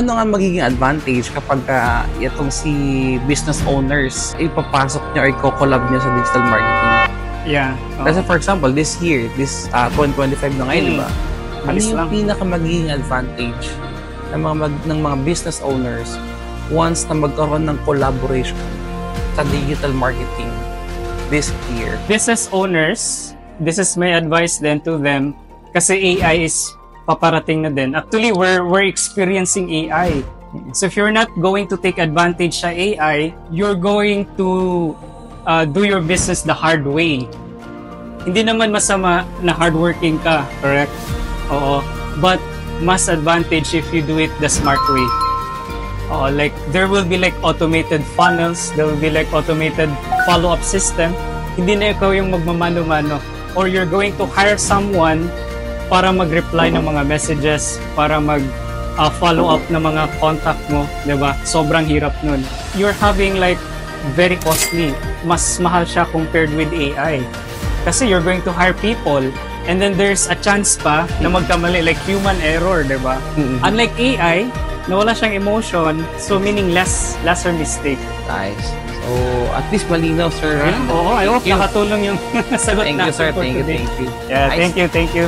ano nga magiging advantage kapag itong si business owners ipapasok niya or i-collab niya sa digital marketing? Yeah. Kasi for example, this year, this 2025 na ngayon, di ba? Ano Alis yung lang. pinaka magiging advantage ng mga business owners once na magkaroon ng collaboration sa digital marketing this year? Business owners, this is my advice then to them kasi AI is paparating na din. Actually, we're experiencing AI. So if you're not going to take advantage sa AI, you're going to do your business the hard way. Hindi naman masama na hardworking ka, correct? Oo. But mas advantage if you do it the smart way. Like there will be like automated funnels, there will be like automated follow-up system. Hindi na ikaw yung magmamano-mano. Or you're going to hire someone para mag-reply ng mga messages, para mag-follow up ng mga contact mo, diba? Sobrang hirap nun. You're having like very costly. Mas mahal siya compared with AI. Kasi you're going to hire people and then there's a chance pa na magkamali, like human error, diba? Unlike AI, na wala siyang emotion, so meaning lesser mistake. Nice. So, at least malinaw, sir. Oo, I hope nakatulong yung sagot Thank natin you, sir. for Thank today. you. Yeah, Nice. thank you.